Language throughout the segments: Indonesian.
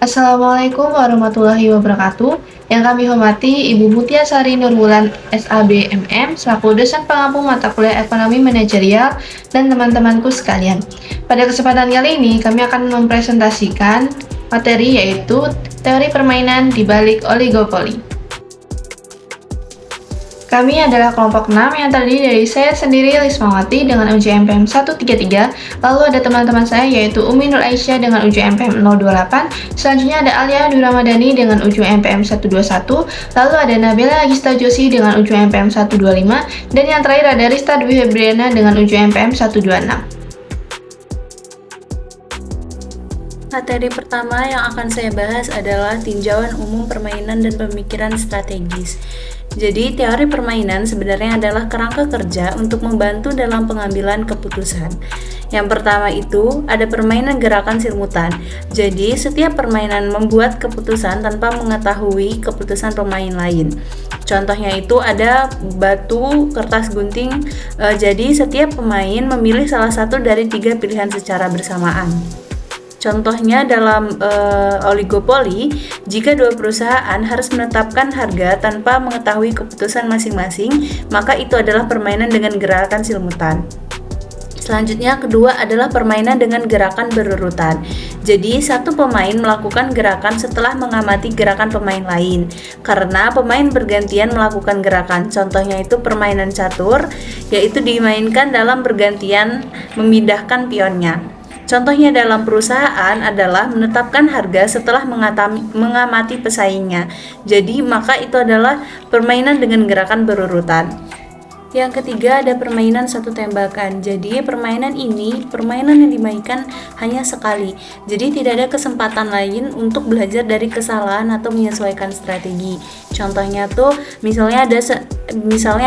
Assalamualaikum warahmatullahi wabarakatuh. Yang kami hormati Ibu Mutia Sari Nurwulan SABMM selaku dosen pengampu mata kuliah Ekonomi Manajerial dan teman-temanku sekalian. Pada kesempatan kali ini kami akan mempresentasikan materi yaitu teori permainan di balik oligopoli. Kami adalah kelompok 6 yang terdiri dari saya sendiri, Lismawati, dengan UJM PM 133, lalu ada teman-teman saya yaitu Umi Nur Aisyah dengan UJM PM 028, selanjutnya ada Alia Dwi Ramadhani dengan UJM PM 121, lalu ada Nabila Agista Joshi dengan UJM PM 125, dan yang terakhir ada Rista Dwi Febriana dengan UJM PM 126. Materi pertama yang akan saya bahas adalah tinjauan umum permainan dan pemikiran strategis. Jadi, teori permainan sebenarnya adalah kerangka kerja untuk membantu dalam pengambilan keputusan. Yang pertama itu, ada permainan gerakan simultan. Jadi, setiap permainan membuat keputusan tanpa mengetahui keputusan pemain lain. Contohnya itu ada batu, kertas, gunting. Jadi, setiap pemain memilih salah satu dari 3 pilihan secara bersamaan. Contohnya dalam oligopoli, jika 2 perusahaan harus menetapkan harga tanpa mengetahui keputusan masing-masing, maka itu adalah permainan dengan gerakan simultan. Selanjutnya, kedua adalah permainan dengan gerakan berurutan. Jadi, satu pemain melakukan gerakan setelah mengamati gerakan pemain lain. Karena pemain bergantian melakukan gerakan. Contohnya itu permainan catur, yaitu dimainkan dalam bergantian memindahkan pionnya. Contohnya dalam perusahaan adalah menetapkan harga setelah mengamati pesaingnya. Jadi, maka itu adalah permainan dengan gerakan berurutan. Yang ketiga ada permainan satu tembakan. Jadi permainan ini permainan yang dimainkan hanya sekali. Jadi tidak ada kesempatan lain untuk belajar dari kesalahan atau menyesuaikan strategi. Contohnya tuh misalnya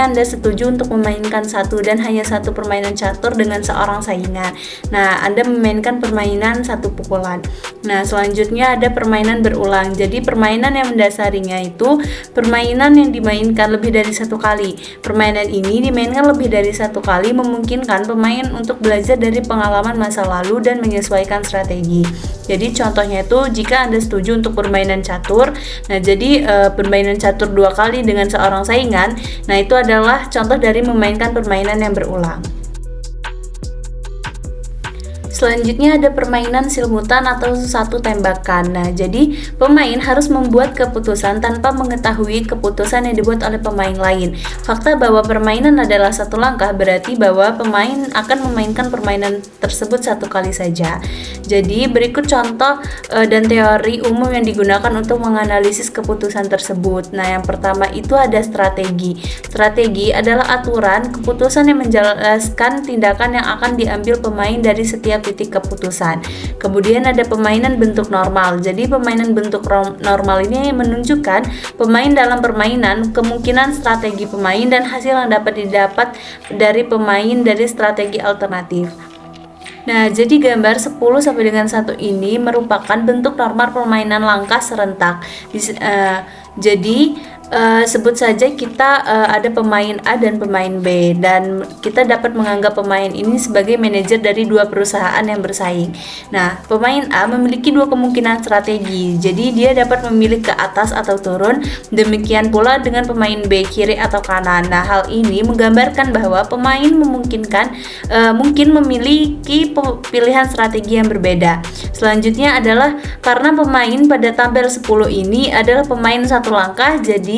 Anda setuju untuk memainkan satu dan hanya satu permainan catur dengan seorang saingan. Nah, Anda memainkan permainan satu pukulan. Nah, selanjutnya ada permainan berulang. Jadi permainan yang mendasarinya itu permainan yang dimainkan lebih dari satu kali. Permainan ini dimainkan lebih dari satu kali memungkinkan pemain untuk belajar dari pengalaman masa lalu dan menyesuaikan strategi. Jadi contohnya itu jika Anda setuju untuk permainan catur, nah jadi permainan catur 2 kali dengan seorang saingan, nah itu adalah contoh dari memainkan permainan yang berulang. Selanjutnya ada permainan simultan atau satu tembakan. Nah, jadi pemain harus membuat keputusan tanpa mengetahui keputusan yang dibuat oleh pemain lain. Fakta bahwa permainan adalah satu langkah berarti bahwa pemain akan memainkan permainan tersebut satu kali saja. Jadi berikut contoh dan teori umum yang digunakan untuk menganalisis keputusan tersebut. Nah, yang pertama itu ada strategi. Strategi adalah aturan keputusan yang menjelaskan tindakan yang akan diambil pemain dari setiap titik keputusan. Kemudian ada permainan bentuk normal. Jadi permainan bentuk normal ini menunjukkan pemain dalam permainan, kemungkinan strategi pemain dan hasil yang dapat didapat dari pemain dari strategi alternatif. Nah, jadi gambar 10 sampai dengan 1 ini merupakan bentuk normal permainan langkah serentak. Jadi sebut saja kita ada pemain A dan pemain B, dan kita dapat menganggap pemain ini sebagai manajer dari 2 perusahaan yang bersaing. Nah, pemain A memiliki 2 kemungkinan strategi, jadi dia dapat memilih ke atas atau turun. Demikian pula dengan pemain B, kiri atau kanan. Nah, hal ini menggambarkan bahwa pemain mungkin memiliki pilihan strategi yang berbeda. Selanjutnya adalah karena pemain pada tabel 10 ini adalah pemain satu langkah, jadi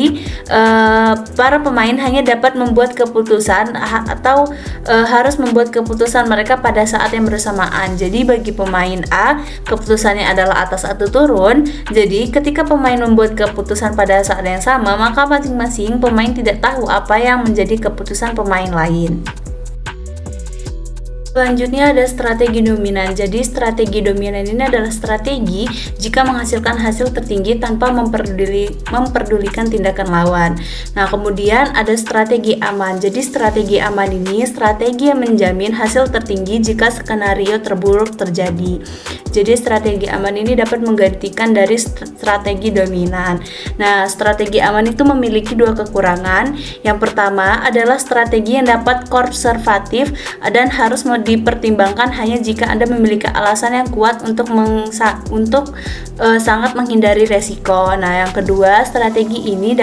para pemain hanya dapat membuat keputusan atau harus membuat keputusan mereka pada saat yang bersamaan. Jadi bagi pemain A, keputusannya adalah atas atau turun. Jadi ketika pemain membuat keputusan pada saat yang sama, maka masing-masing pemain tidak tahu apa yang menjadi keputusan pemain lain. Selanjutnya ada strategi dominan. Jadi strategi dominan ini adalah strategi jika menghasilkan hasil tertinggi tanpa memperdulikan tindakan lawan. Nah, kemudian ada strategi aman. Jadi strategi aman ini strategi yang menjamin hasil tertinggi jika skenario terburuk terjadi. Jadi strategi aman ini dapat menggantikan dari strategi dominan. Nah, strategi aman itu memiliki 2 kekurangan. Yang pertama adalah strategi yang dapat konservatif dan harus dipertimbangkan hanya jika Anda memiliki alasan yang kuat untuk sangat menghindari resiko. Nah, yang kedua, strategi ini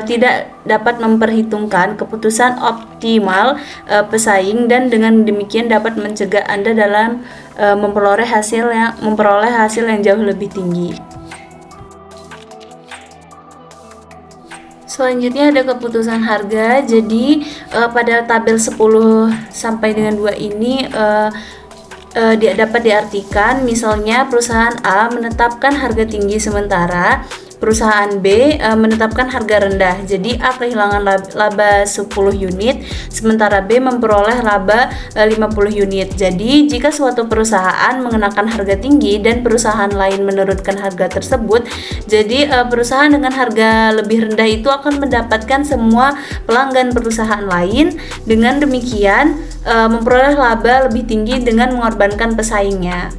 tidak dapat memperhitungkan keputusan optimal pesaing, dan dengan demikian dapat mencegah Anda dalam memperoleh hasil yang jauh lebih tinggi. Selanjutnya ada keputusan harga. Jadi pada tabel 10 sampai dengan 2 ini dapat diartikan, misalnya perusahaan A menetapkan harga tinggi sementara perusahaan B menetapkan harga rendah. Jadi A kehilangan laba 10 unit, sementara B memperoleh laba 50 unit. Jadi jika suatu perusahaan mengenakan harga tinggi dan perusahaan lain menurunkan harga tersebut, jadi perusahaan dengan harga lebih rendah itu akan mendapatkan semua pelanggan perusahaan lain. Dengan demikian memperoleh laba lebih tinggi dengan mengorbankan pesaingnya.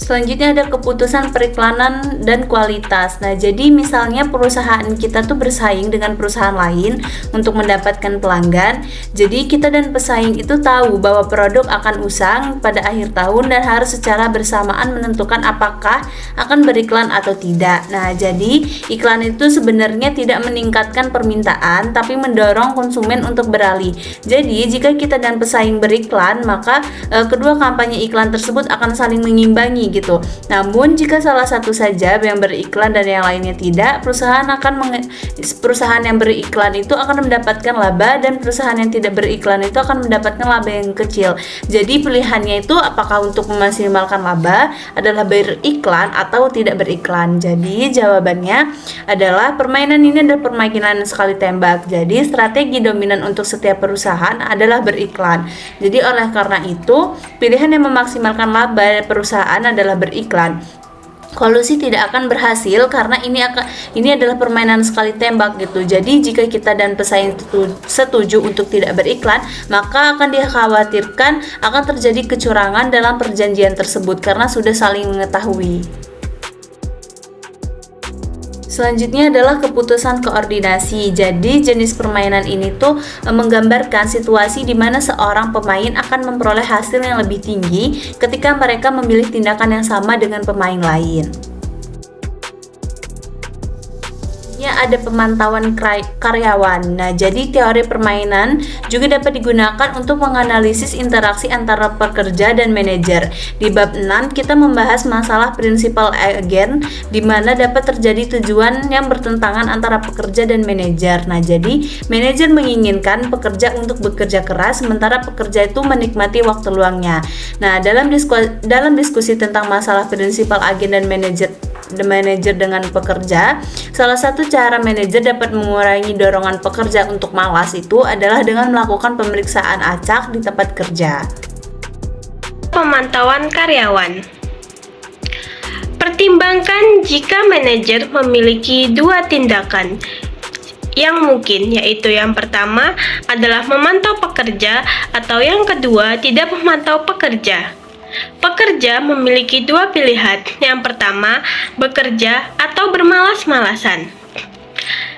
Selanjutnya ada keputusan periklanan dan kualitas. Nah, jadi misalnya perusahaan kita tuh bersaing dengan perusahaan lain untuk mendapatkan pelanggan. Jadi kita dan pesaing itu tahu bahwa produk akan usang pada akhir tahun dan harus secara bersamaan menentukan apakah akan beriklan atau tidak. Nah, jadi iklan itu sebenarnya tidak meningkatkan permintaan tapi mendorong konsumen untuk beralih. Jadi jika kita dan pesaing beriklan, maka kedua kampanye iklan tersebut akan saling mengimbangi gitu. Namun jika salah satu saja yang beriklan dan yang lainnya tidak, perusahaan yang beriklan itu akan mendapatkan laba dan perusahaan yang tidak beriklan itu akan mendapatkan laba yang kecil. Jadi pilihannya itu apakah untuk memaksimalkan laba adalah beriklan atau tidak beriklan. Jadi jawabannya adalah permainan ini adalah permainan sekali tembak. Jadi strategi dominan untuk setiap perusahaan adalah beriklan. Jadi oleh karena itu pilihan yang memaksimalkan laba perusahaan adalah beriklan. Kolusi tidak akan berhasil karena ini adalah permainan sekali tembak gitu. Jadi jika kita dan pesaing setuju untuk tidak beriklan, maka akan dikhawatirkan akan terjadi kecurangan dalam perjanjian tersebut karena sudah saling mengetahui. Selanjutnya adalah keputusan koordinasi. Jadi jenis permainan ini tuh menggambarkan situasi di mana seorang pemain akan memperoleh hasil yang lebih tinggi ketika mereka memilih tindakan yang sama dengan pemain lain. Ada pemantauan karyawan. Nah, jadi teori permainan juga dapat digunakan untuk menganalisis interaksi antara pekerja dan manajer. Di bab 6 kita membahas masalah principal agent, di mana dapat terjadi tujuan yang bertentangan antara pekerja dan manajer. Nah, jadi manajer menginginkan pekerja untuk bekerja keras sementara pekerja itu menikmati waktu luangnya. Nah, dalam diskusi tentang masalah principal agent dan manajer dengan pekerja, salah satu cara manajer dapat mengurangi dorongan pekerja untuk malas itu adalah dengan melakukan pemeriksaan acak di tempat kerja. Pemantauan karyawan. Pertimbangkan jika manajer memiliki dua tindakan yang mungkin, yaitu yang pertama adalah memantau pekerja atau yang kedua tidak memantau pekerja. Pekerja memiliki dua pilihan. Yang pertama, bekerja atau bermalas-malasan.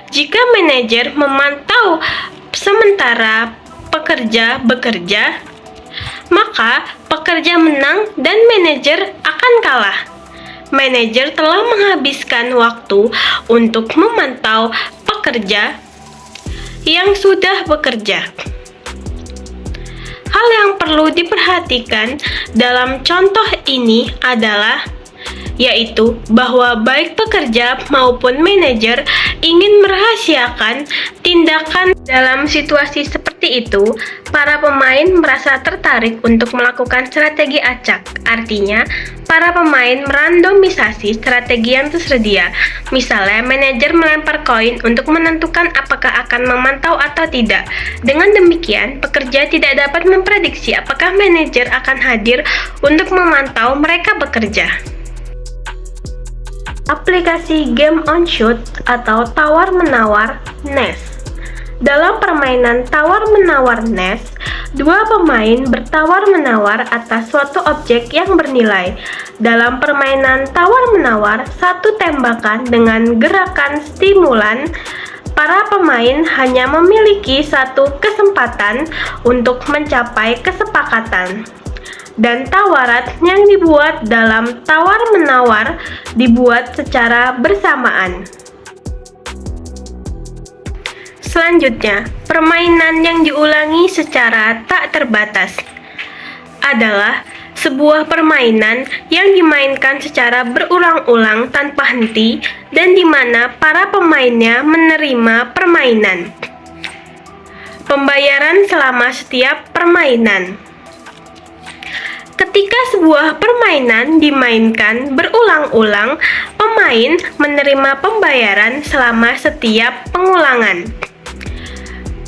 Jika manajer memantau sementara pekerja bekerja, maka pekerja menang dan manajer akan kalah. Manajer telah menghabiskan waktu untuk memantau pekerja yang sudah bekerja. Hal yang perlu diperhatikan dalam contoh ini adalah yaitu bahwa baik pekerja maupun manajer ingin merahasiakan tindakan. Dalam situasi seperti itu, para pemain merasa tertarik untuk melakukan strategi acak. Artinya, para pemain merandomisasi strategi yang tersedia. Misalnya, manajer melempar koin untuk menentukan apakah akan memantau atau tidak. Dengan demikian, pekerja tidak dapat memprediksi apakah manajer akan hadir untuk memantau mereka bekerja. Aplikasi game on shoot atau tawar-menawar NES. Dalam permainan tawar-menawar NES, dua pemain bertawar-menawar atas suatu objek yang bernilai. Dalam permainan tawar-menawar, satu tembakan dengan gerakan stimulan para pemain hanya memiliki satu kesempatan untuk mencapai kesepakatan. Dan tawaran yang dibuat dalam tawar-menawar dibuat secara bersamaan. Selanjutnya, permainan yang diulangi secara tak terbatas adalah sebuah permainan yang dimainkan secara berulang-ulang tanpa henti dan di mana para pemainnya menerima permainan. Pembayaran selama setiap permainan. Ketika sebuah permainan dimainkan berulang-ulang, pemain menerima pembayaran selama setiap pengulangan.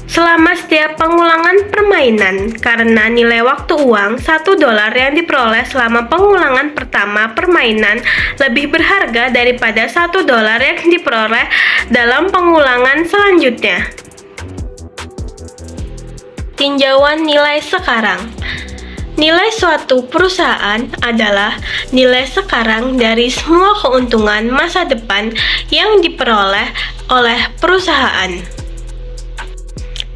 Selama setiap pengulangan permainan, karena nilai waktu uang $1 yang diperoleh selama pengulangan pertama permainan lebih berharga daripada $1 yang diperoleh dalam pengulangan selanjutnya. Tinjauan nilai sekarang. Nilai suatu perusahaan adalah nilai sekarang dari semua keuntungan masa depan yang diperoleh oleh perusahaan.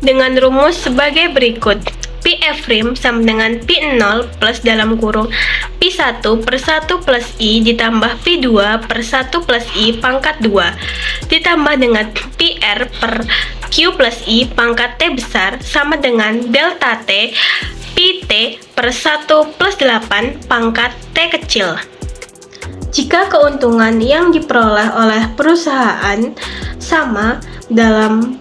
Dengan rumus sebagai berikut. P(F)' sama dengan P0 plus dalam kurung P1 per 1 plus I ditambah P2 per 1 plus I pangkat 2 ditambah dengan PR per Q plus I pangkat T besar sama dengan delta T PT per 1 plus 8 pangkat T kecil. Jika keuntungan yang diperoleh oleh perusahaan sama dalam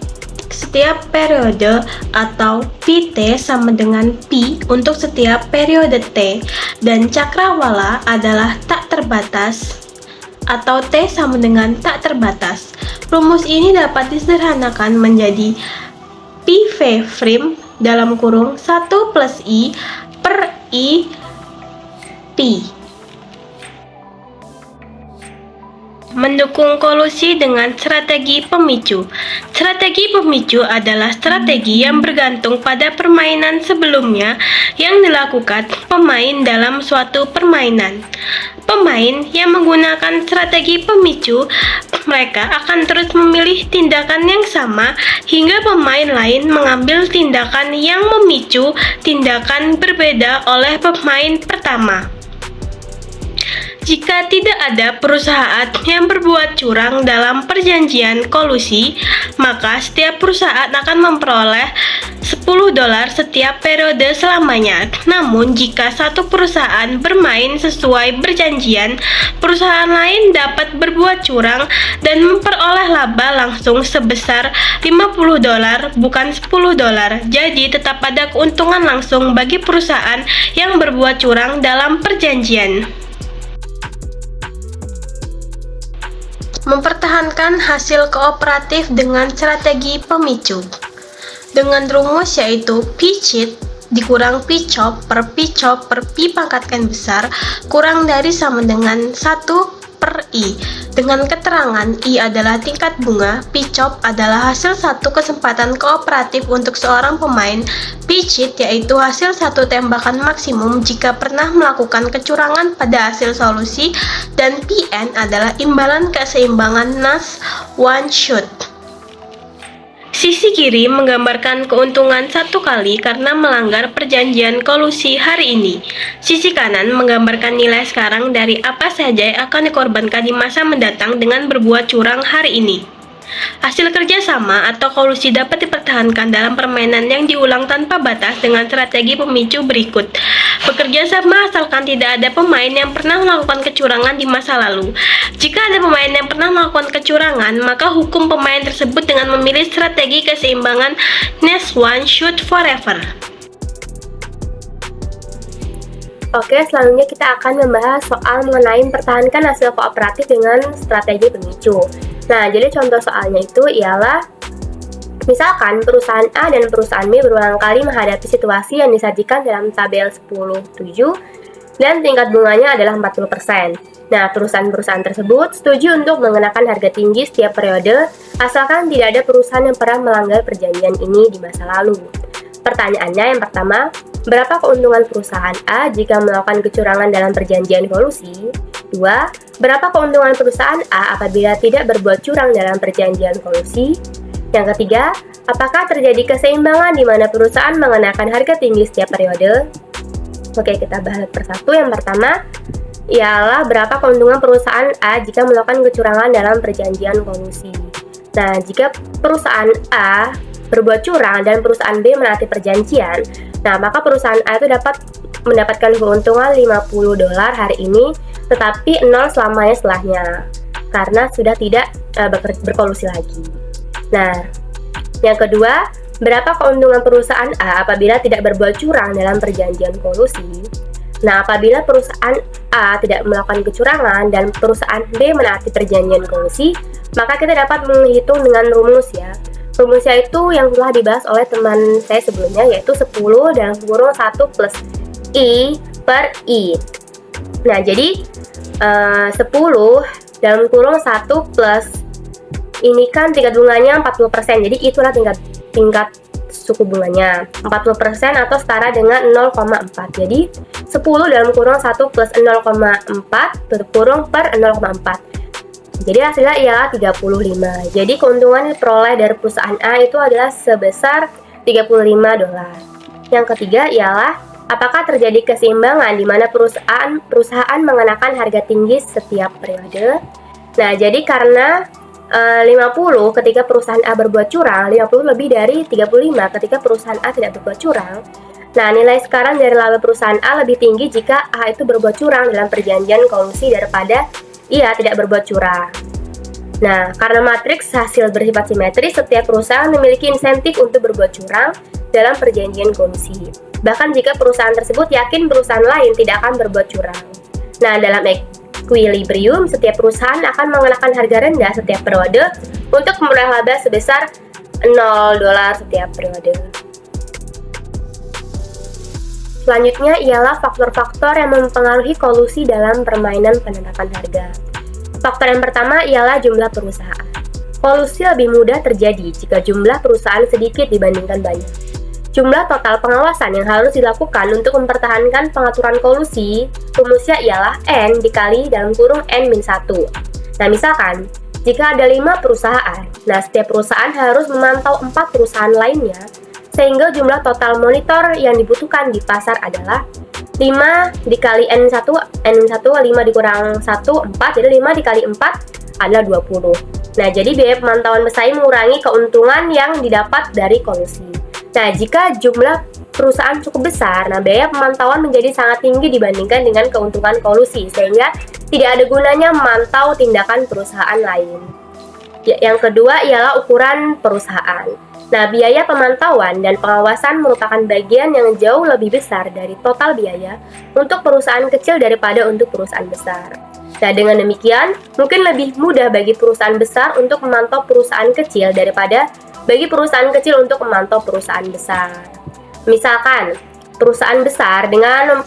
setiap periode atau PT sama dengan P untuk setiap periode T dan cakrawala adalah tak terbatas atau T sama dengan tak terbatas. Rumus ini dapat disederhanakan menjadi P(V) dalam kurung 1 plus I per I P. Mendukung kolusi dengan strategi pemicu. Strategi pemicu adalah strategi yang bergantung pada permainan sebelumnya yang dilakukan pemain dalam suatu permainan. Pemain yang menggunakan strategi pemicu, mereka akan terus memilih tindakan yang sama hingga pemain lain mengambil tindakan yang memicu tindakan berbeda oleh pemain pertama. Jika tidak ada perusahaan yang berbuat curang dalam perjanjian kolusi, maka setiap perusahaan akan memperoleh $10 setiap periode selamanya. Namun, jika satu perusahaan bermain sesuai perjanjian, perusahaan lain dapat berbuat curang dan memperoleh laba langsung sebesar $50, bukan $10. Jadi, tetap ada keuntungan langsung bagi perusahaan yang berbuat curang dalam perjanjian. Mempertahankan hasil kooperatif dengan strategi pemicu dengan rumus yaitu P-CHIT dikurang P-CHOP per P-CHOP per P pangkat N besar kurang dari sama dengan 1 per I dengan keterangan I adalah tingkat bunga, P-CHOP adalah hasil satu kesempatan kooperatif untuk seorang pemain, P-CHIT yaitu hasil satu tembakan maksimum jika pernah melakukan kecurangan pada hasil solusi, dan P(N) adalah imbalan keseimbangan Nash one shot. Sisi kiri menggambarkan keuntungan satu kali karena melanggar perjanjian kolusi hari ini. Sisi kanan menggambarkan nilai sekarang dari apa saja yang akan dikorbankan di masa mendatang dengan berbuat curang hari ini. Hasil kerjasama atau kolusi dapat dipertahankan dalam permainan yang diulang tanpa batas dengan strategi pemicu berikut. Bekerja sama asalkan tidak ada pemain yang pernah melakukan kecurangan di masa lalu. Jika ada pemain yang pernah melakukan kecurangan, maka hukum pemain tersebut dengan memilih strategi keseimbangan Nash one shot forever. Oke, selanjutnya kita akan membahas soal mengenai mempertahankan hasil kooperatif dengan strategi pemicu. Nah, jadi contoh soalnya itu ialah misalkan perusahaan A dan perusahaan B berulang kali menghadapi situasi yang disajikan dalam tabel 10.7 dan tingkat bunganya adalah 40%. Nah, perusahaan-perusahaan tersebut setuju untuk mengenakan harga tinggi setiap periode asalkan tidak ada perusahaan yang pernah melanggar perjanjian ini di masa lalu. Pertanyaannya yang pertama, berapa keuntungan perusahaan A jika melakukan kecurangan dalam perjanjian kolusi? 2. Berapa keuntungan perusahaan A apabila tidak berbuat curang dalam perjanjian kolusi? Yang ketiga, apakah terjadi keseimbangan di mana perusahaan mengenakan harga tinggi setiap periode? Oke, kita bahas persatu. Yang pertama, ialah berapa keuntungan perusahaan A jika melakukan kecurangan dalam perjanjian kolusi. Nah, jika perusahaan A berbuat curang dan perusahaan B menaati perjanjian, nah maka perusahaan A itu dapat mendapatkan keuntungan $50 hari ini, tetapi 0 selamanya setelahnya, karena sudah tidak berkolusi lagi. Nah, yang kedua, berapa keuntungan perusahaan A apabila tidak berbuat curang dalam perjanjian kolusi? Nah, apabila perusahaan A tidak melakukan kecurangan dan perusahaan B menaati perjanjian kolusi, maka kita dapat menghitung dengan rumus ya. Rumusnya itu yang telah dibahas oleh teman saya sebelumnya, yaitu 10 dalam kurung 1 plus I per I. Nah, jadi 10 dalam kurung 1 plus, ini kan tingkat bunganya 40%, jadi itulah tingkat suku bunganya 40% atau setara dengan 0,4. Jadi 10 dalam kurung 1 plus 0,4 berkurung per 0,4. Jadi hasilnya ialah 35. Jadi keuntungan yang diperoleh dari perusahaan A itu adalah sebesar $35. Yang ketiga ialah apakah terjadi keseimbangan di mana perusahaan mengenakan harga tinggi setiap periode. Nah, jadi karena 50 ketika perusahaan A berbuat curang, 50 lebih dari 35 ketika perusahaan A tidak berbuat curang. Nah, nilai sekarang dari laba perusahaan A lebih tinggi jika A itu berbuat curang dalam perjanjian kolusi daripada ia tidak berbuat curang. Nah, karena matriks hasil bersifat simetris, setiap perusahaan memiliki insentif untuk berbuat curang dalam perjanjian kolusi. Bahkan jika perusahaan tersebut yakin perusahaan lain tidak akan berbuat curang. Nah, dalam equilibrium, setiap perusahaan akan mengenakan harga rendah setiap periode untuk memperoleh laba sebesar $0 setiap periode. Selanjutnya ialah faktor-faktor yang mempengaruhi kolusi dalam permainan penetapan harga. Faktor yang pertama ialah jumlah perusahaan. Kolusi lebih mudah terjadi jika jumlah perusahaan sedikit dibandingkan banyak. Jumlah total pengawasan yang harus dilakukan untuk mempertahankan pengaturan kolusi, rumusnya ialah N dikali dalam kurung N-1. Nah, misalkan, jika ada 5 perusahaan, nah setiap perusahaan harus memantau 4 perusahaan lainnya, sehingga jumlah total monitor yang dibutuhkan di pasar adalah 5 dikali N1, 5 dikurang 1, 4, jadi 5 dikali 4 adalah 20. Nah, jadi biaya pemantauan pesaing mengurangi keuntungan yang didapat dari kolusi. Nah, jika jumlah perusahaan cukup besar, nah biaya pemantauan menjadi sangat tinggi dibandingkan dengan keuntungan kolusi, sehingga tidak ada gunanya memantau tindakan perusahaan lain. Yang kedua ialah ukuran perusahaan. Nah, biaya pemantauan dan pengawasan merupakan bagian yang jauh lebih besar dari total biaya untuk perusahaan kecil daripada untuk perusahaan besar. Nah, dengan demikian, mungkin lebih mudah bagi perusahaan besar untuk memantau perusahaan kecil daripada bagi perusahaan kecil untuk memantau perusahaan besar. Misalkan, perusahaan besar dengan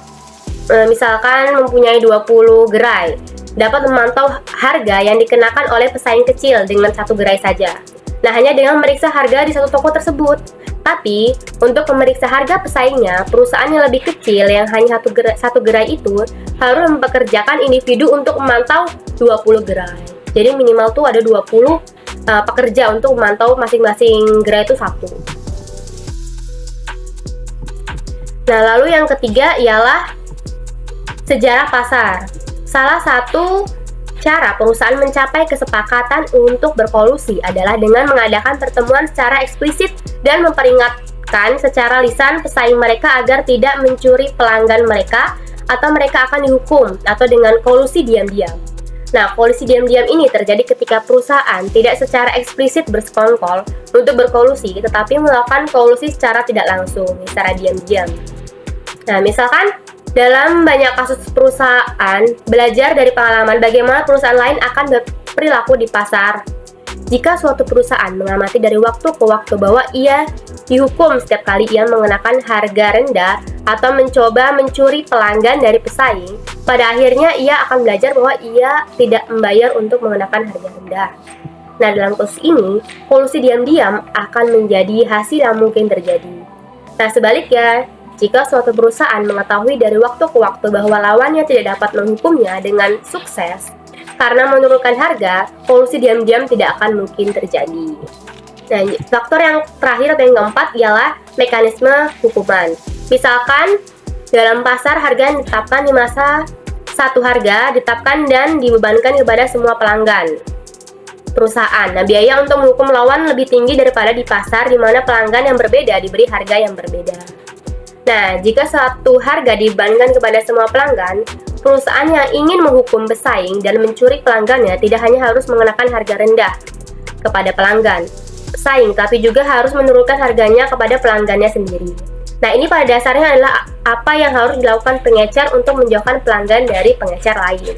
misalkan mempunyai 20 gerai, dapat memantau harga yang dikenakan oleh pesaing kecil dengan 1 gerai saja. Nah, hanya dengan memeriksa harga di satu toko tersebut. Tapi, untuk memeriksa harga pesaingnya, perusahaan yang lebih kecil yang hanya satu gerai itu harus mempekerjakan individu untuk memantau 20 gerai. Jadi minimal tuh ada 20 pekerja untuk memantau masing-masing gerai itu satu. Nah, lalu yang ketiga ialah sejarah pasar. Salah satu cara perusahaan mencapai kesepakatan untuk berkolusi adalah dengan mengadakan pertemuan secara eksplisit dan memperingatkan secara lisan pesaing mereka agar tidak mencuri pelanggan mereka atau mereka akan dihukum atau dengan kolusi diam-diam. Nah, kolusi diam-diam ini terjadi ketika perusahaan tidak secara eksplisit bersekongkol untuk berkolusi, tetapi melakukan kolusi secara tidak langsung, secara diam-diam. Nah, misalkan dalam banyak kasus perusahaan belajar dari pengalaman bagaimana perusahaan lain akan berperilaku di pasar. Jika suatu perusahaan mengamati dari waktu ke waktu bahwa ia dihukum setiap kali ia mengenakan harga rendah atau mencoba mencuri pelanggan dari pesaing, pada akhirnya ia akan belajar bahwa ia tidak membayar untuk mengenakan harga rendah. Nah, dalam kasus ini, kolusi diam-diam akan menjadi hasil yang mungkin terjadi. Nah, sebaliknya, jika suatu perusahaan mengetahui dari waktu ke waktu bahwa lawannya tidak dapat menghukumnya dengan sukses karena menurunkan harga, kolusi diam-diam tidak akan mungkin terjadi. Nah, faktor yang terakhir atau yang keempat ialah mekanisme hukuman. Misalkan dalam pasar harga yang ditetapkan di masa satu harga ditetapkan dan dibebankan kepada semua pelanggan perusahaan. Nah, biaya untuk menghukum lawan lebih tinggi daripada di pasar di mana pelanggan yang berbeda diberi harga yang berbeda. Nah, jika satu harga dibebankan kepada semua pelanggan, perusahaan yang ingin menghukum pesaing dan mencuri pelanggannya tidak hanya harus mengenakan harga rendah kepada pelanggan pesaing, tapi juga harus menurunkan harganya kepada pelanggannya sendiri. Nah, ini pada dasarnya adalah apa yang harus dilakukan pengecer untuk menjauhkan pelanggan dari pengecer lain.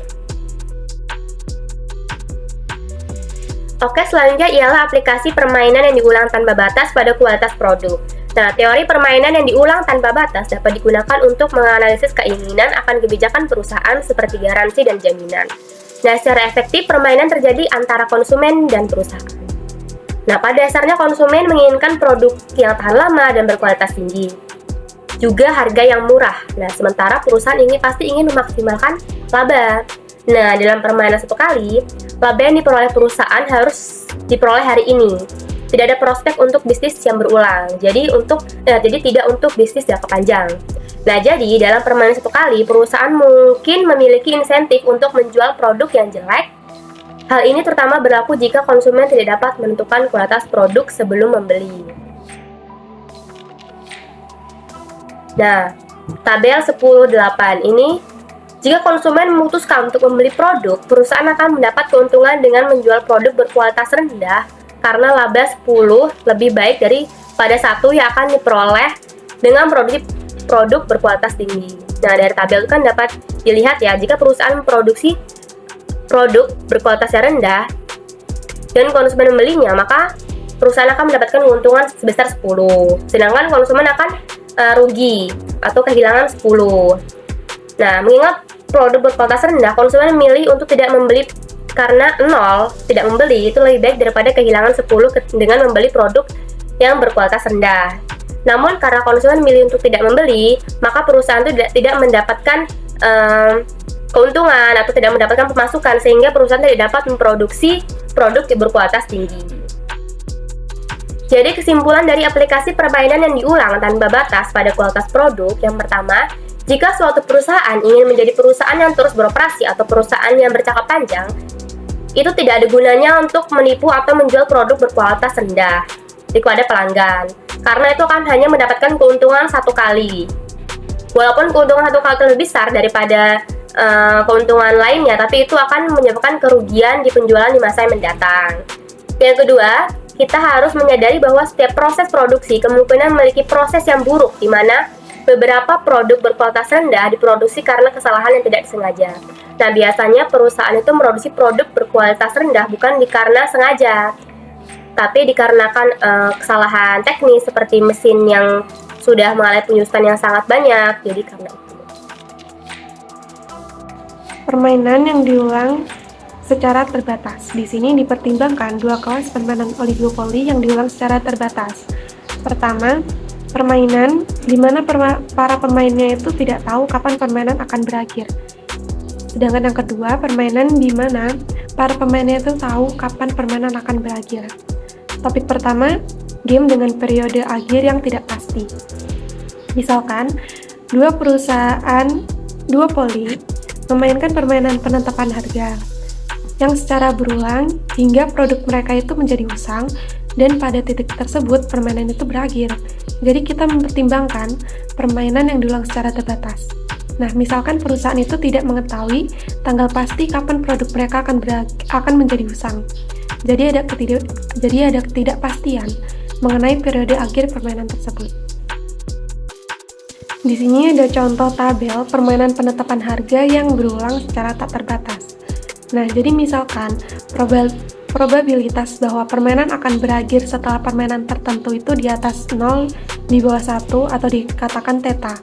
Oke, selanjutnya ialah aplikasi permainan yang diulang tanpa batas pada kualitas produk. Nah, teori permainan yang diulang tanpa batas dapat digunakan untuk menganalisis keinginan akan kebijakan perusahaan seperti garansi dan jaminan. Nah, secara efektif permainan terjadi antara konsumen dan perusahaan. Nah, pada dasarnya konsumen menginginkan produk yang tahan lama dan berkualitas tinggi, juga harga yang murah. Nah, sementara perusahaan ini pasti ingin memaksimalkan laba. Nah, dalam permainan satu kali, laba yang diperoleh perusahaan harus diperoleh hari ini. Tidak ada prospek untuk bisnis yang berulang. Jadi tidak untuk bisnis jangka panjang. Nah, jadi dalam permainan satu kali, perusahaan mungkin memiliki insentif untuk menjual produk yang jelek. Hal ini terutama berlaku jika konsumen tidak dapat menentukan kualitas produk sebelum membeli. Nah, tabel 10.8 ini, jika konsumen memutuskan untuk membeli produk, perusahaan akan mendapat keuntungan dengan menjual produk berkualitas rendah karena laba 10 lebih baik daripada satu yang akan diperoleh dengan produk berkualitas tinggi. Nah, dari tabel itu kan dapat dilihat ya, jika perusahaan memproduksi produk berkualitas yang rendah dan konsumen membelinya, maka perusahaan akan mendapatkan keuntungan sebesar 10, sedangkan konsumen akan rugi atau kehilangan 10. Nah, mengingat produk berkualitas rendah, konsumen memilih untuk tidak membeli karena 0 tidak membeli itu lebih baik daripada kehilangan 10 dengan membeli produk yang berkualitas rendah. Namun karena konsumen memilih untuk tidak membeli, maka perusahaan itu tidak mendapatkan keuntungan atau tidak mendapatkan pemasukan, sehingga perusahaan tidak dapat memproduksi produk yang berkualitas tinggi. Jadi kesimpulan dari aplikasi permainan yang diulang tanpa batas pada kualitas produk, yang pertama, jika suatu perusahaan ingin menjadi perusahaan yang terus beroperasi atau perusahaan yang berjangka panjang, itu tidak ada gunanya untuk menipu atau menjual produk berkualitas rendah kepada pelanggan, karena itu akan hanya mendapatkan keuntungan satu kali. Walaupun keuntungan satu kali lebih besar daripada keuntungan lainnya, tapi itu akan menyebabkan kerugian di penjualan di masa yang mendatang. Yang kedua, kita harus menyadari bahwa setiap proses produksi kemungkinan memiliki proses yang buruk, di mana beberapa produk berkualitas rendah diproduksi karena kesalahan yang tidak disengaja. Nah, biasanya perusahaan itu memproduksi produk berkualitas rendah bukan karena sengaja, tapi dikarenakan kesalahan teknis seperti mesin yang sudah mengalami penyusutan yang sangat banyak. Jadi karena itu. Permainan yang diulang secara terbatas. Di sini dipertimbangkan dua kelas permainan oligopoli yang diulang secara terbatas. Pertama, permainan di mana para pemainnya itu tidak tahu kapan permainan akan berakhir. Sedangkan yang kedua, permainan di mana para pemainnya itu tahu kapan permainan akan berakhir. Topik pertama, game dengan periode akhir yang tidak pasti. Misalkan, dua perusahaan duopoli memainkan permainan penetapan harga yang secara berulang hingga produk mereka itu menjadi usang dan pada titik tersebut permainan itu berakhir. Jadi kita mempertimbangkan permainan yang diulang secara terbatas. Nah, misalkan perusahaan itu tidak mengetahui tanggal pasti kapan produk mereka akan menjadi usang. Jadi ada ketidakpastian mengenai periode akhir permainan tersebut. Di sini ada contoh tabel permainan penetapan harga yang berulang secara tak terbatas. Nah, jadi misalkan probabilitas bahwa permainan akan berakhir setelah permainan tertentu itu di atas 0, di bawah 1, atau dikatakan theta.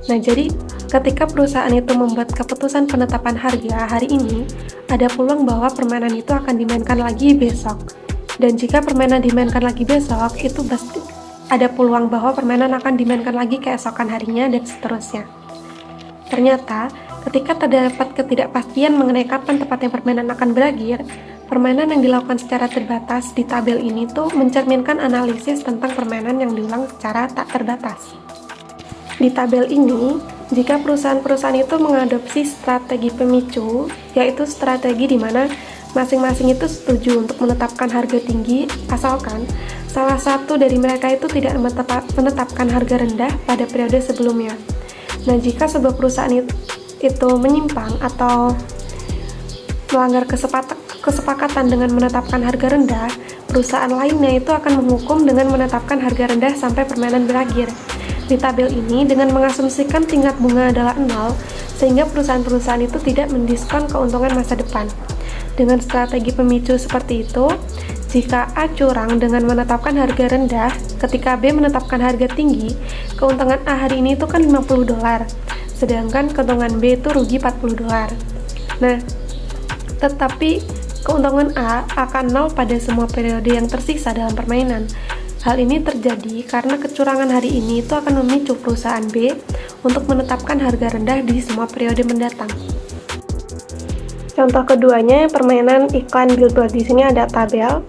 Nah, jadi ketika perusahaan itu membuat keputusan penetapan harga hari ini, ada peluang bahwa permainan itu akan dimainkan lagi besok. Dan jika permainan dimainkan lagi besok, itu pasti ada peluang bahwa permainan akan dimainkan lagi keesokan harinya dan seterusnya. Ternyata, Ketika terdapat ketidakpastian mengenai kapan tepatnya permainan akan berakhir, permainan yang dilakukan secara terbatas di tabel ini tuh mencerminkan analisis tentang permainan yang diulang secara tak terbatas. Di tabel ini, jika perusahaan-perusahaan itu mengadopsi strategi pemicu, yaitu strategi di mana masing-masing itu setuju untuk menetapkan harga tinggi, asalkan salah satu dari mereka itu tidak menetapkan harga rendah pada periode sebelumnya. Nah, jika sebuah perusahaan itu menyimpang atau melanggar kesepakatan dengan menetapkan harga rendah, perusahaan lainnya itu akan menghukum dengan menetapkan harga rendah sampai permainan berakhir. Di tabel ini, dengan mengasumsikan tingkat bunga adalah 0, sehingga perusahaan-perusahaan itu tidak mendiskon keuntungan masa depan. Dengan strategi pemicu seperti itu, jika A curang dengan menetapkan harga rendah, ketika B menetapkan harga tinggi, keuntungan A hari ini itu kan $50, sedangkan keuntungan B itu rugi $40. Nah, tetapi keuntungan A akan 0 pada semua periode yang tersisa dalam permainan. Hal ini terjadi karena kecurangan hari ini itu akan memicu perusahaan B untuk menetapkan harga rendah di semua periode mendatang. Contoh keduanya, permainan iklan billboard. Di sini ada tabel.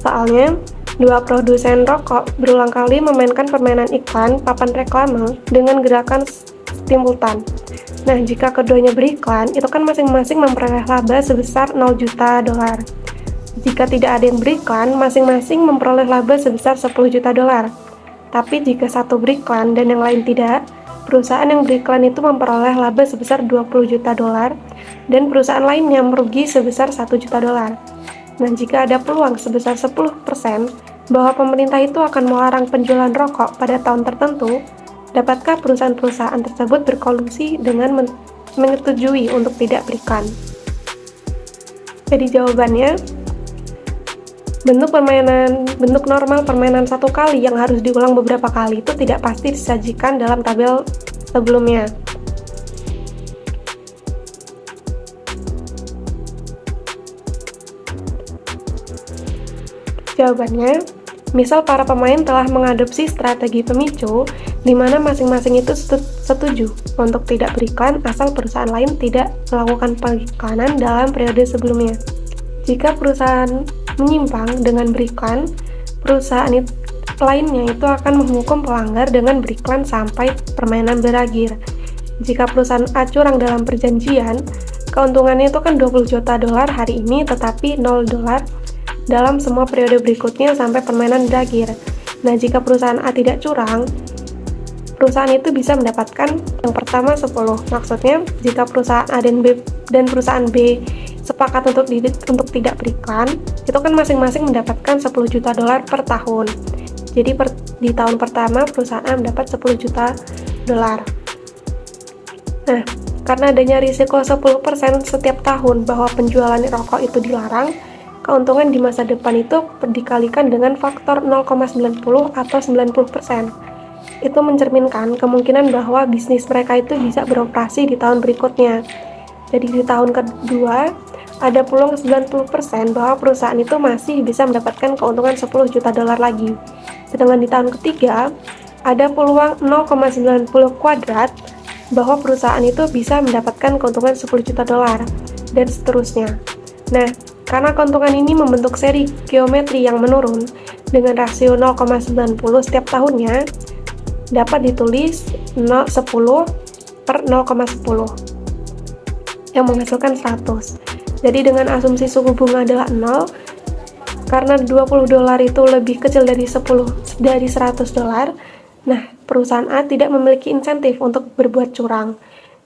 Soalnya, dua produsen rokok berulang kali memainkan permainan iklan papan reklame dengan gerakan simultan. Nah, jika keduanya beriklan, itu kan masing-masing memperoleh laba sebesar $0 juta. Jika tidak ada yang beriklan, masing-masing memperoleh laba sebesar $10 juta. Tapi jika satu beriklan dan yang lain tidak, perusahaan yang beriklan itu memperoleh laba sebesar $20 juta dan perusahaan lainnya merugi sebesar $1 juta. Nah, jika ada peluang sebesar 10% bahwa pemerintah itu akan melarang penjualan rokok pada tahun tertentu, dapatkah perusahaan-perusahaan tersebut berkolusi dengan menyetujui untuk tidak beriklan? Jadi jawabannya, bentuk normal permainan satu kali yang harus diulang beberapa kali itu tidak pasti disajikan dalam tabel sebelumnya. Jawabannya, misal para pemain telah mengadopsi strategi pemicu di mana masing-masing itu setuju untuk tidak beriklan asal perusahaan lain tidak melakukan pengiklanan dalam periode sebelumnya. Jika perusahaan menyimpang dengan beriklan, perusahaan lainnya itu akan menghukum pelanggar dengan beriklan sampai permainan berakhir. Jika perusahaan A curang dalam perjanjian, keuntungannya itu kan $20 juta hari ini tetapi $0 dalam semua periode berikutnya sampai permainan berakhir. Nah, jika perusahaan A tidak curang, perusahaan itu bisa mendapatkan yang pertama 10. Maksudnya, jika perusahaan A dan perusahaan B sepakat untuk tidak beriklan, itu kan masing-masing mendapatkan $10 juta per tahun. Jadi di tahun pertama perusahaan A mendapat $10 juta. Nah, karena adanya risiko 10% setiap tahun bahwa penjualan rokok itu dilarang, keuntungan di masa depan itu dikalikan dengan faktor 0,90 atau 90%. Itu mencerminkan kemungkinan bahwa bisnis mereka itu bisa beroperasi di tahun berikutnya. Jadi di tahun kedua, ada peluang 90% bahwa perusahaan itu masih bisa mendapatkan keuntungan $10 juta lagi. Sedangkan di tahun ketiga, ada peluang 0,90 kuadrat bahwa perusahaan itu bisa mendapatkan keuntungan $10 juta dan seterusnya. Nah, karena keuntungan ini membentuk seri geometri yang menurun dengan rasio 0,90 setiap tahunnya, dapat ditulis 10 per 0,10 yang menghasilkan 100. Jadi dengan asumsi suku bunga adalah 0, karena $20 itu lebih kecil dari $100, nah perusahaan A tidak memiliki insentif untuk berbuat curang.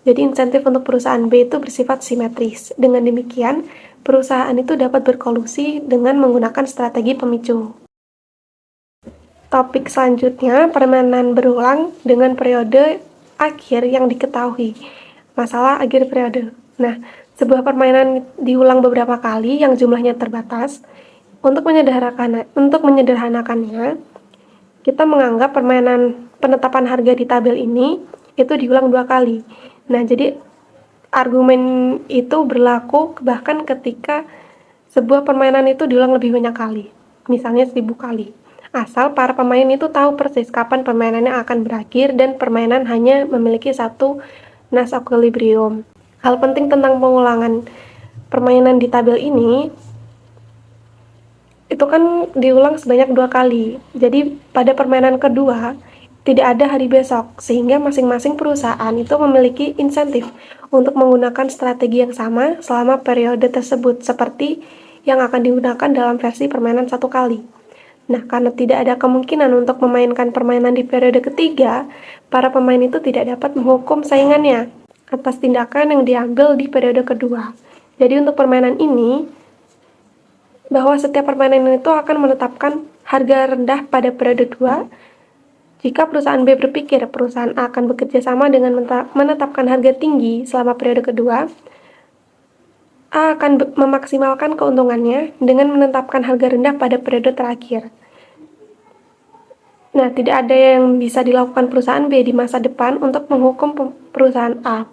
Jadi insentif untuk perusahaan B itu bersifat simetris. Dengan demikian, perusahaan itu dapat berkolusi dengan menggunakan strategi pemicu. Topik selanjutnya, permainan berulang dengan periode akhir yang diketahui. Masalah akhir periode. Nah, sebuah permainan diulang beberapa kali yang jumlahnya terbatas. Untuk menyederhanakannya, kita menganggap permainan penetapan harga di tabel ini itu diulang 2 kali. Nah, jadi argumen itu berlaku bahkan ketika sebuah permainan itu diulang lebih banyak kali. Misalnya 1000 kali. Asal para pemain itu tahu persis kapan permainannya akan berakhir dan permainan hanya memiliki satu Nash equilibrium. Hal penting tentang pengulangan permainan di tabel ini, itu kan diulang sebanyak 2 kali. Jadi pada permainan kedua, tidak ada hari besok, sehingga masing-masing perusahaan itu memiliki insentif untuk menggunakan strategi yang sama selama periode tersebut, seperti yang akan digunakan dalam versi permainan 1 kali. Nah, karena tidak ada kemungkinan untuk memainkan permainan di periode ketiga, para pemain itu tidak dapat menghukum saingannya atas tindakan yang diambil di periode kedua. Jadi untuk permainan ini, bahwa setiap permainan itu akan menetapkan harga rendah pada periode 2. Jika perusahaan B berpikir perusahaan A akan bekerja sama dengan menetapkan harga tinggi selama periode kedua, A akan memaksimalkan keuntungannya dengan menetapkan harga rendah pada periode terakhir. Nah, tidak ada yang bisa dilakukan perusahaan B di masa depan untuk menghukum perusahaan A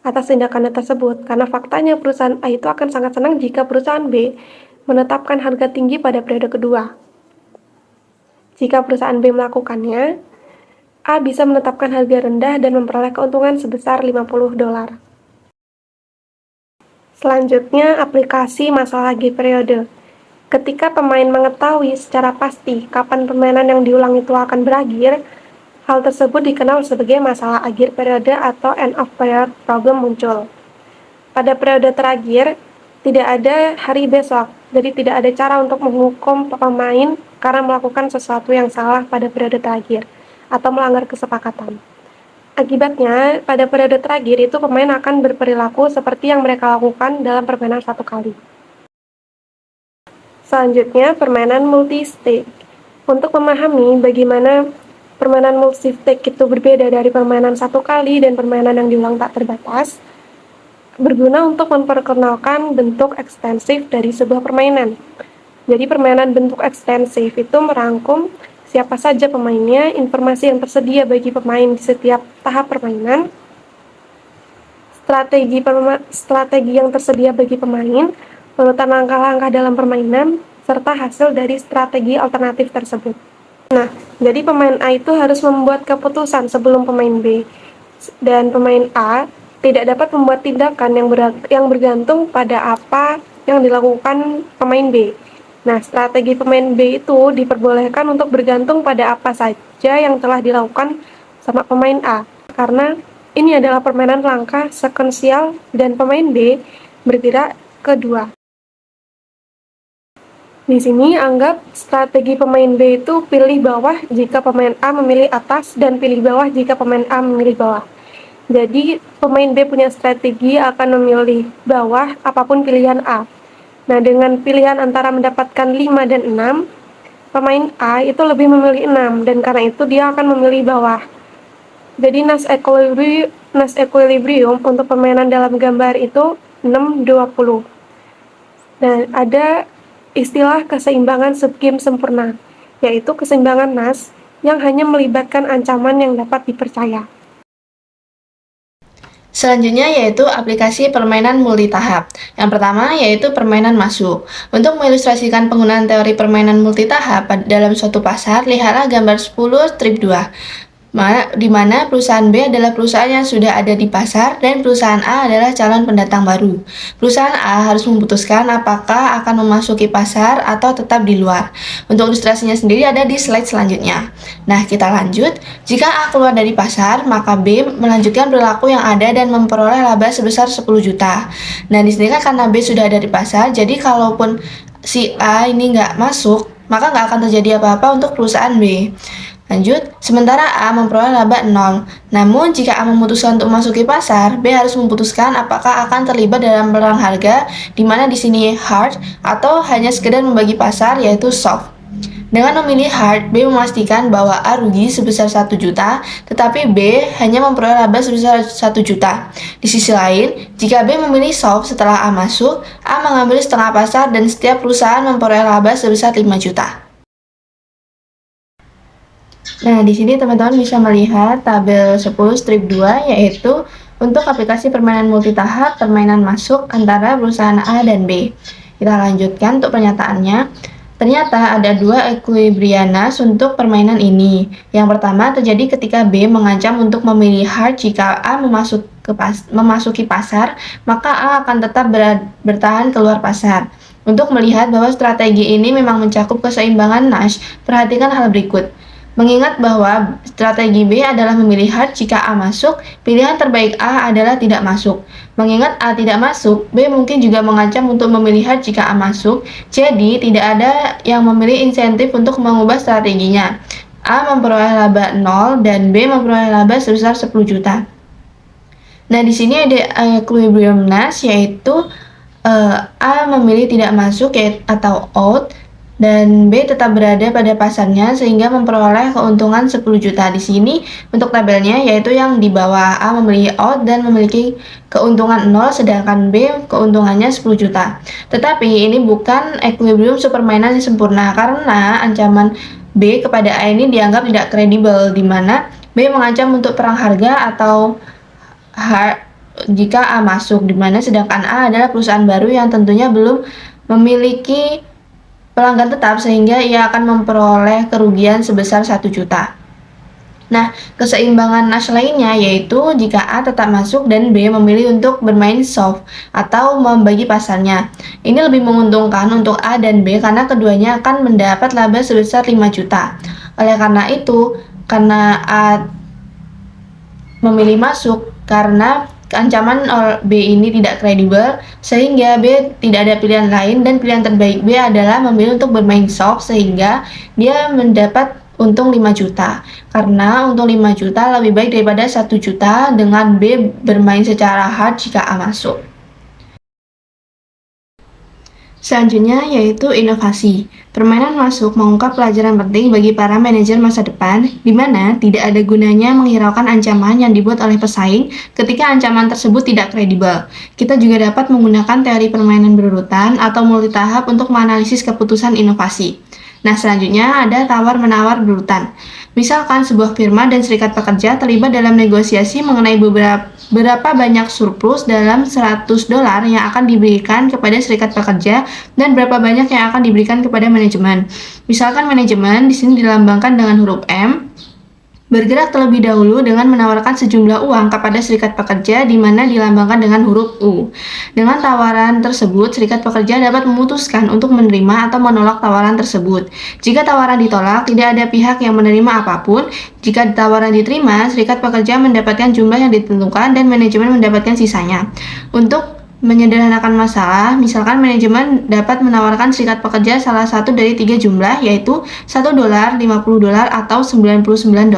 atas tindakannya tersebut, karena faktanya perusahaan A itu akan sangat senang jika perusahaan B menetapkan harga tinggi pada periode kedua. Jika perusahaan B melakukannya, A bisa menetapkan harga rendah dan memperoleh keuntungan sebesar $50. Selanjutnya, aplikasi masalah G periode. Ketika pemain mengetahui secara pasti kapan permainan yang diulang itu akan berakhir, hal tersebut dikenal sebagai masalah akhir periode atau end of period problem muncul. Pada periode terakhir, tidak ada hari besok, jadi tidak ada cara untuk menghukum pemain karena melakukan sesuatu yang salah pada periode terakhir atau melanggar kesepakatan. Akibatnya, pada periode terakhir itu pemain akan berperilaku seperti yang mereka lakukan dalam permainan 1 kali. Selanjutnya, permainan multi-stake. Untuk memahami bagaimana permainan multi-stake itu berbeda dari permainan 1 kali dan permainan yang diulang tak terbatas, berguna untuk memperkenalkan bentuk ekstensif dari sebuah permainan. Jadi permainan bentuk ekstensif itu merangkum siapa saja pemainnya, informasi yang tersedia bagi pemain di setiap tahap permainan, strategi yang tersedia bagi pemain, urutan langkah-langkah dalam permainan, serta hasil dari strategi alternatif tersebut. Nah, jadi pemain A itu harus membuat keputusan sebelum pemain B, dan pemain A tidak dapat membuat tindakan yang bergantung pada apa yang dilakukan pemain B. Nah, strategi pemain B itu diperbolehkan untuk bergantung pada apa saja yang telah dilakukan sama pemain A, karena ini adalah permainan langkah sekuensial dan pemain B bergerak kedua. Di sini anggap strategi pemain B itu pilih bawah jika pemain A memilih atas dan pilih bawah jika pemain A memilih bawah. Jadi pemain B punya strategi akan memilih bawah apapun pilihan A. Nah, dengan pilihan antara mendapatkan 5 dan 6, pemain A itu lebih memilih 6 dan karena itu dia akan memilih bawah. Jadi Nash equilibrium untuk permainan dalam gambar itu 6-20. Dan ada istilah keseimbangan subgame sempurna, yaitu keseimbangan Nash yang hanya melibatkan ancaman yang dapat dipercaya. Selanjutnya yaitu aplikasi permainan multitahap. Yang pertama yaitu permainan masuk. Untuk mengilustrasikan penggunaan teori permainan multitahap dalam suatu pasar, lihatlah gambar 10 strip 2. Di mana perusahaan B adalah perusahaan yang sudah ada di pasar dan perusahaan A adalah calon pendatang baru. Perusahaan A harus memutuskan apakah akan memasuki pasar atau tetap di luar. Untuk ilustrasinya sendiri ada di slide selanjutnya. Nah, kita lanjut. Jika A keluar dari pasar, maka B melanjutkan perilaku yang ada dan memperoleh laba sebesar 10 juta. Nah, di sini kan karena B sudah ada di pasar, jadi kalaupun si A ini nggak masuk, maka nggak akan terjadi apa-apa untuk perusahaan B. Lanjut, sementara A memperoleh laba 0. Namun, jika A memutuskan untuk memasuki pasar, B harus memutuskan apakah akan terlibat dalam perang harga, di mana di sini hard, atau hanya sekedar membagi pasar, yaitu soft. Dengan memilih hard, B memastikan bahwa A rugi sebesar 1 juta, tetapi B hanya memperoleh laba sebesar 1 juta. Di sisi lain, jika B memilih soft setelah A masuk, A mengambil setengah pasar dan setiap perusahaan memperoleh laba sebesar 5 juta. Nah, di sini teman-teman bisa melihat tabel 10 strip 2, yaitu untuk aplikasi permainan multitahap permainan masuk antara perusahaan A dan B. Kita lanjutkan untuk pernyataannya. Ternyata ada 2 equilibrianas untuk permainan ini. Yang pertama terjadi ketika B mengancam untuk memilih hard jika A memasuki pasar, maka A akan tetap bertahan keluar pasar. Untuk melihat bahwa strategi ini memang mencakup keseimbangan Nash, perhatikan hal berikut. Mengingat bahwa strategi B adalah memilih hard jika A masuk, pilihan terbaik A adalah tidak masuk. Mengingat A tidak masuk, B mungkin juga mengancam untuk memilih hard jika A masuk, jadi tidak ada yang memilih insentif untuk mengubah strateginya. A memperoleh laba 0 dan B memperoleh laba sebesar 10 juta. Nah, di sini ada equilibrium Nash, yaitu A memilih tidak masuk atau out, dan B tetap berada pada pasarnya sehingga memperoleh keuntungan 10 juta. Di sini untuk tabelnya yaitu yang di bawah, A memilih out dan memiliki keuntungan 0, sedangkan B keuntungannya 10 juta. Tetapi ini bukan equilibrium permainan yang sempurna karena ancaman B kepada A ini dianggap tidak kredibel, di mana B mengancam untuk perang harga atau hard jika A masuk, di mana sedangkan A adalah perusahaan baru yang tentunya belum memiliki pelanggan tetap sehingga ia akan memperoleh kerugian sebesar 1 juta. Nah, keseimbangan Nash lainnya yaitu jika A tetap masuk dan B memilih untuk bermain soft atau membagi pasarnya. Ini lebih menguntungkan untuk A dan B karena keduanya akan mendapat laba sebesar 5 juta. Oleh karena itu, karena A memilih masuk karena ancaman B ini tidak kredibel, sehingga B tidak ada pilihan lain dan pilihan terbaik B adalah memilih untuk bermain soft sehingga dia mendapat untung 5 juta. Karena untung 5 juta lebih baik daripada 1 juta dengan B bermain secara hard jika A masuk. Selanjutnya yaitu inovasi. Permainan masuk mengungkap pelajaran penting bagi para manajer masa depan, di mana tidak ada gunanya menghiraukan ancaman yang dibuat oleh pesaing ketika ancaman tersebut tidak kredibel. Kita juga dapat menggunakan teori permainan berurutan atau multitahap untuk menganalisis keputusan inovasi. Nah, selanjutnya ada tawar-menawar berurutan. Misalkan sebuah firma dan serikat pekerja terlibat dalam negosiasi mengenai berapa banyak surplus dalam $100 yang akan diberikan kepada serikat pekerja dan berapa banyak yang akan diberikan kepada manajemen. Misalkan manajemen di sini dilambangkan dengan huruf M, bergerak terlebih dahulu dengan menawarkan sejumlah uang kepada serikat pekerja di mana dilambangkan dengan huruf U. Dengan tawaran tersebut, serikat pekerja dapat memutuskan untuk menerima atau menolak tawaran tersebut. Jika tawaran ditolak, tidak ada pihak yang menerima apapun. Jika tawaran diterima, serikat pekerja mendapatkan jumlah yang ditentukan dan manajemen mendapatkan sisanya. Untuk menyederhanakan masalah, misalkan manajemen dapat menawarkan serikat pekerja salah satu dari 3 jumlah, yaitu $1, $50, atau $99.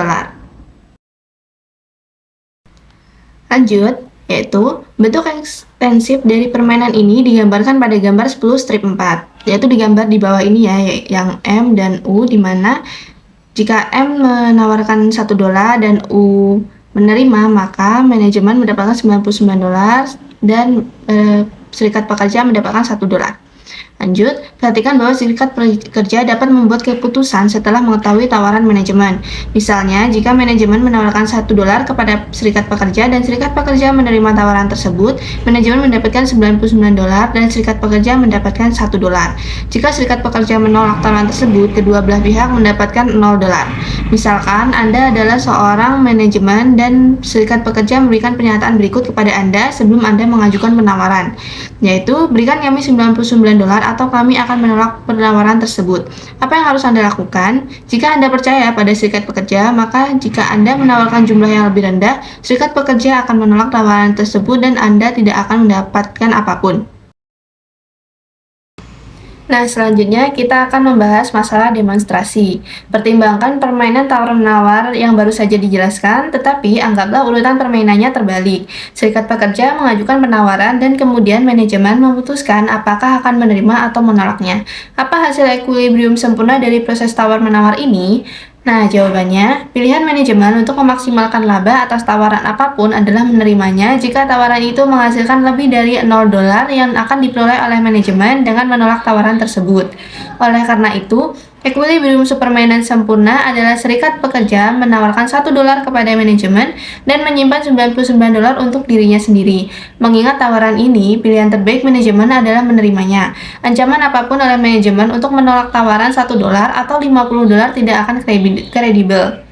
Lanjut, yaitu bentuk ekstensif dari permainan ini digambarkan pada gambar 10 strip 4, yaitu digambar di bawah ini ya, yang M dan U, di mana jika M menawarkan $1 dan U menerima, maka manajemen mendapatkan $99 dan serikat pekerja mendapatkan $1. Lanjut, perhatikan bahwa serikat pekerja dapat membuat keputusan setelah mengetahui tawaran manajemen. Misalnya, jika manajemen menawarkan $1 kepada serikat pekerja dan serikat pekerja menerima tawaran tersebut, manajemen mendapatkan $99 dan serikat pekerja mendapatkan $1. Jika serikat pekerja menolak tawaran tersebut, kedua belah pihak mendapatkan $0. Misalkan, Anda adalah seorang manajemen dan serikat pekerja memberikan pernyataan berikut kepada Anda sebelum Anda mengajukan penawaran, yaitu berikan kami $99 atau kami akan menolak penawaran tersebut. Apa yang harus Anda lakukan? Jika Anda percaya pada serikat pekerja, maka jika Anda menawarkan jumlah yang lebih rendah, serikat pekerja akan menolak tawaran tersebut dan Anda tidak akan mendapatkan apapun. Nah, selanjutnya kita akan membahas masalah demonstrasi. Pertimbangkan permainan tawar-menawar yang baru saja dijelaskan, tetapi anggaplah urutan permainannya terbalik. Serikat pekerja mengajukan penawaran dan kemudian manajemen memutuskan apakah akan menerima atau menolaknya. Apa hasil equilibrium sempurna dari proses tawar-menawar ini? Nah, jawabannya, pilihan manajemen untuk memaksimalkan laba atas tawaran apapun adalah menerimanya jika tawaran itu menghasilkan lebih dari $0 yang akan diperoleh oleh manajemen dengan menolak tawaran tersebut. Oleh karena itu, equilibrium permainan sempurna adalah serikat pekerja menawarkan $1 kepada manajemen dan menyimpan $99 untuk dirinya sendiri. Mengingat tawaran ini, pilihan terbaik manajemen adalah menerimanya. Ancaman apapun oleh manajemen untuk menolak tawaran $1 atau $50 tidak akan kredibel.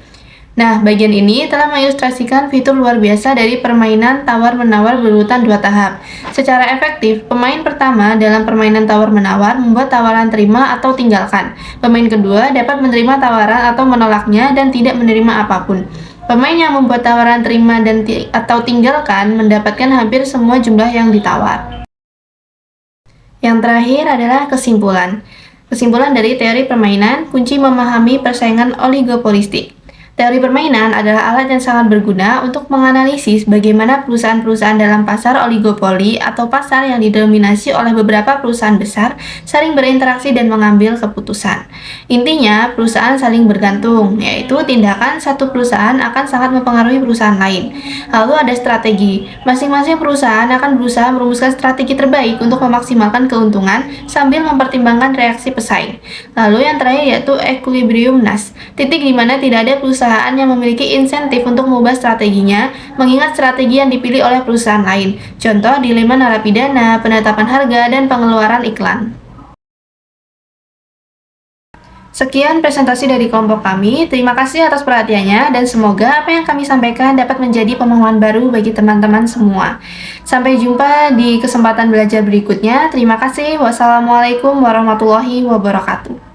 Nah, bagian ini telah mengilustrasikan fitur luar biasa dari permainan tawar-menawar berurutan 2 tahap. Secara efektif, pemain pertama dalam permainan tawar-menawar membuat tawaran terima atau tinggalkan. Pemain kedua dapat menerima tawaran atau menolaknya dan tidak menerima apapun. Pemain yang membuat tawaran terima dan atau tinggalkan mendapatkan hampir semua jumlah yang ditawar. Yang terakhir adalah kesimpulan. Kesimpulan dari teori permainan, kunci memahami persaingan oligopolistik. Teori permainan adalah alat yang sangat berguna untuk menganalisis bagaimana perusahaan-perusahaan dalam pasar oligopoli atau pasar yang didominasi oleh beberapa perusahaan besar saling berinteraksi dan mengambil keputusan. Intinya, perusahaan saling bergantung, yaitu tindakan satu perusahaan akan sangat mempengaruhi perusahaan lain. Lalu ada strategi. Masing-masing perusahaan akan berusaha merumuskan strategi terbaik untuk memaksimalkan keuntungan sambil mempertimbangkan reaksi pesaing. Lalu yang terakhir yaitu equilibrium Nash, titik di mana tidak ada perusahaan yang memiliki insentif untuk mengubah strateginya, mengingat strategi yang dipilih oleh perusahaan lain. Contoh, dilema narapidana, penetapan harga, dan pengeluaran iklan. Sekian presentasi dari kelompok kami. Terima kasih atas perhatiannya dan semoga apa yang kami sampaikan dapat menjadi pemahaman baru bagi teman-teman semua. Sampai jumpa di kesempatan belajar berikutnya. Terima kasih. Wassalamualaikum warahmatullahi wabarakatuh.